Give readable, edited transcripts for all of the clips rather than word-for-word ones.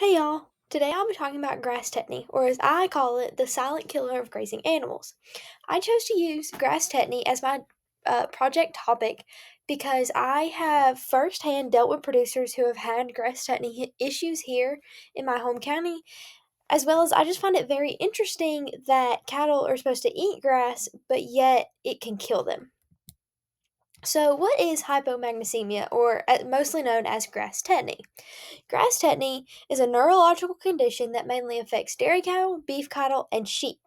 Hey y'all! Today I'll be talking about grass tetany, or as I call it, the silent killer of grazing animals. I chose to use grass tetany as my project topic because I have firsthand dealt with producers who have had grass tetany issues here in my home county, as well as I just find it very interesting that cattle are supposed to eat grass, but yet it can kill them. So, what is hypomagnesemia, or mostly known as grass tetany? Grass tetany is a neurological condition that mainly affects dairy cattle, beef cattle, and sheep.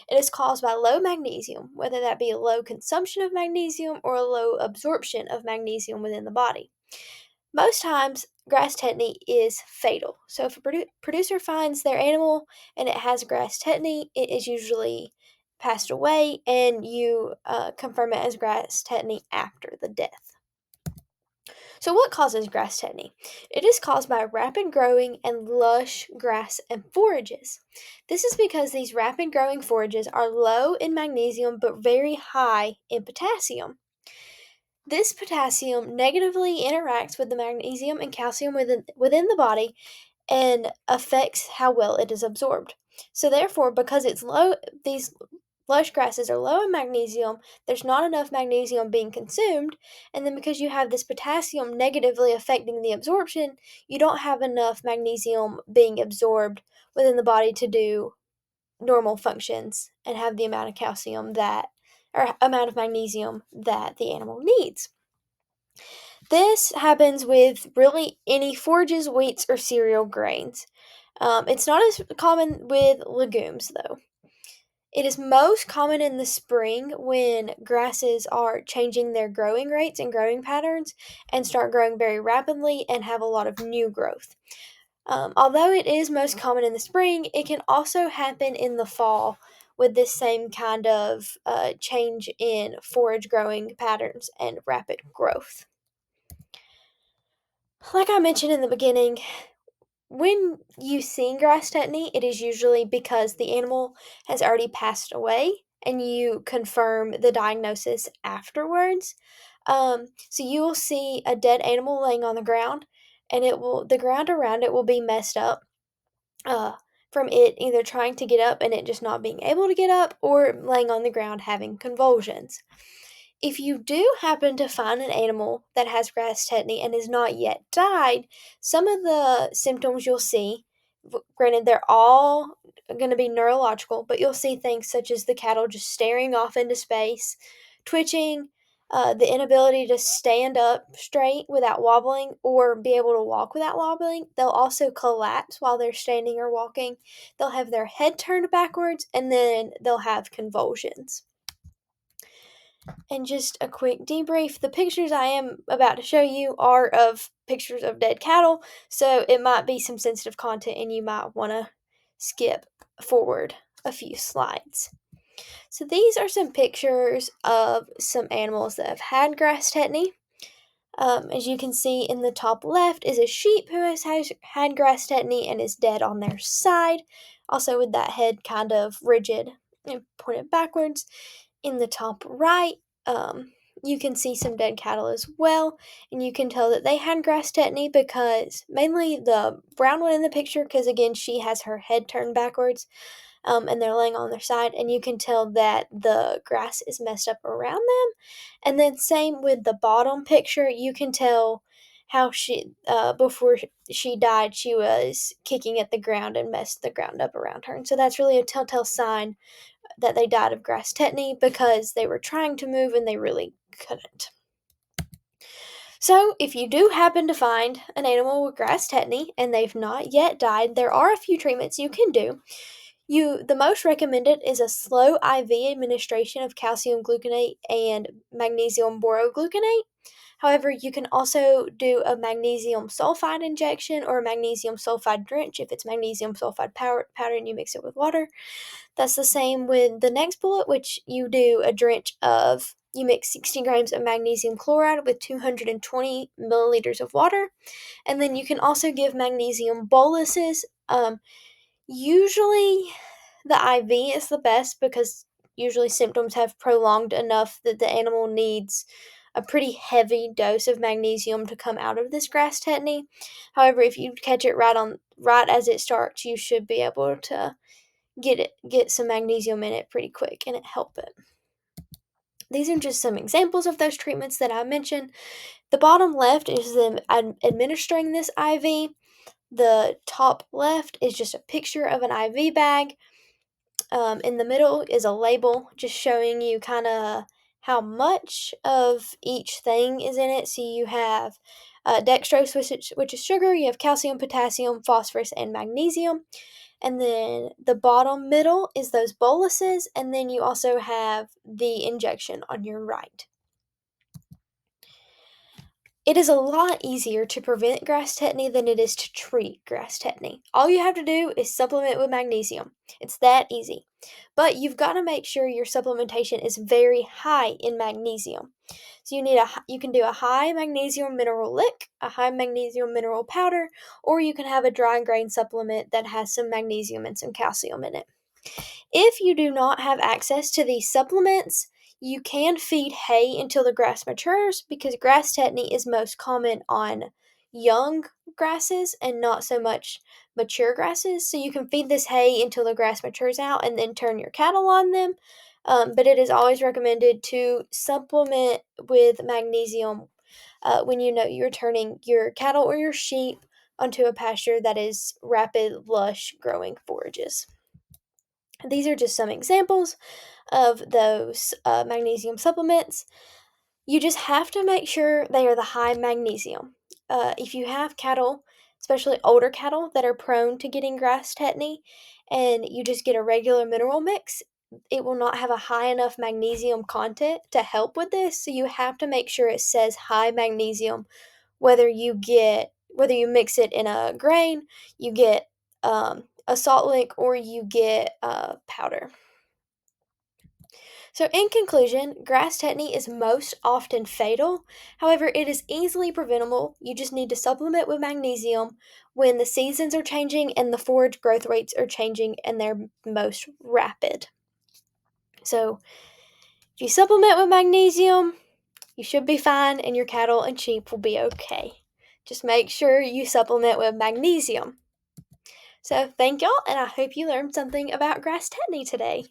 It is caused by low magnesium, whether that be a low consumption of magnesium or a low absorption of magnesium within the body. Most times, grass tetany is fatal. So, if a producer finds their animal and it has grass tetany, it is usually passed away, and you confirm it as grass tetany after the death. So, what causes grass tetany? It is caused by rapid growing and lush grass and forages. This is because these rapid growing forages are low in magnesium but very high in potassium. This potassium negatively interacts with the magnesium and calcium within the body and affects how well it is absorbed. So, therefore, because it's low, these lush grasses are low in magnesium, there's not enough magnesium being consumed, and then because you have this potassium negatively affecting the absorption, you don't have enough magnesium being absorbed within the body to do normal functions and have the amount of calcium that, or amount of magnesium that the animal needs. This happens with really any forages, wheats, or cereal grains. It's not as common with legumes, though. It is most common in the spring when grasses are changing their growing rates and growing patterns and start growing very rapidly and have a lot of new growth. Although it is most common in the spring, it can also happen in the fall with this same kind of change in forage growing patterns and rapid growth. Like I mentioned in the beginning, when you see grass tetany, it is usually because the animal has already passed away and you confirm the diagnosis afterwards. So you will see a dead animal laying on the ground, and the ground around it will be messed up uh, from it either trying to get up and it just not being able to get up, or laying on the ground having convulsions. If you do happen to find an animal that has grass tetany and is not yet died, some of the symptoms you'll see, granted, they're all going to be neurological, but you'll see things such as the cattle just staring off into space, twitching, the inability to stand up straight without wobbling or be able to walk without wobbling. They'll also collapse while they're standing or walking. They'll have their head turned backwards, and then they'll have convulsions. And just a quick debrief, the pictures I am about to show you are of pictures of dead cattle, so it might be some sensitive content and you might want to skip forward a few slides. So these are some pictures of some animals that have had grass tetany. As you can see in the top left is a sheep who has had grass tetany and is dead on their side, also with that head kind of rigid and pointed backwards. In the top right, you can see some dead cattle as well, and you can tell that they had grass tetany because mainly the brown one in the picture, because again, she has her head turned backwards, and they're laying on their side, and you can tell that the grass is messed up around them. And then same with the bottom picture, you can tell how before she died, she was kicking at the ground and messed the ground up around her. And so that's really a telltale sign that they died of grass tetany because they were trying to move and they really couldn't. So, if you do happen to find an animal with grass tetany and they've not yet died, there are a few treatments you can do. The most recommended is a slow IV administration of calcium gluconate and magnesium borogluconate. However, you can also do a magnesium sulfide injection or a magnesium sulfide drench if it's magnesium sulfide powder and you mix it with water. That's the same with the next bullet, which you do a drench of, you mix 60 grams of magnesium chloride with 220 milliliters of water. And then you can also give magnesium boluses. Usually the IV is the best because usually symptoms have prolonged enough that the animal needs a pretty heavy dose of magnesium to come out of this grass tetany. However, if you catch it right as it starts, you should be able to get some magnesium in it pretty quick and it help it. These are just some examples of those treatments that I mentioned. The bottom left is them administering this IV. The top left is just a picture of an IV bag. In the middle is a label just showing you kind of how much of each thing is in it. So you have dextrose, which is sugar, you have calcium, potassium, phosphorus, and magnesium. And then the bottom middle is those boluses, and then you also have the injection on your right. It is a lot easier to prevent grass tetany than it is to treat grass tetany. All you have to do is supplement with magnesium. It's that easy. But you've got to make sure your supplementation is very high in magnesium. So you can do a high magnesium mineral lick, a high magnesium mineral powder, or you can have a dry grain supplement that has some magnesium and some calcium in it. If you do not have access to these supplements, you can feed hay until the grass matures because grass tetany is most common on young grasses and not so much mature grasses. So you can feed this hay until the grass matures out and then turn your cattle on them. But it is always recommended to supplement with magnesium when you know you're turning your cattle or your sheep onto a pasture that is rapid, lush growing forages. These are just some examples of those magnesium supplements. You just have to make sure they are the high magnesium. If you have cattle, especially older cattle that are prone to getting grass tetany, and you just get a regular mineral mix, it will not have a high enough magnesium content to help with this. So you have to make sure it says high magnesium, whether you mix it in a grain, you get a salt lick, or you get powder. So, in conclusion, grass tetany is most often fatal. However, it is easily preventable. You just need to supplement with magnesium when the seasons are changing and the forage growth rates are changing and they're most rapid. So, if you supplement with magnesium, you should be fine and your cattle and sheep will be okay. Just make sure you supplement with magnesium. So, thank y'all, and I hope you learned something about grass tetany today.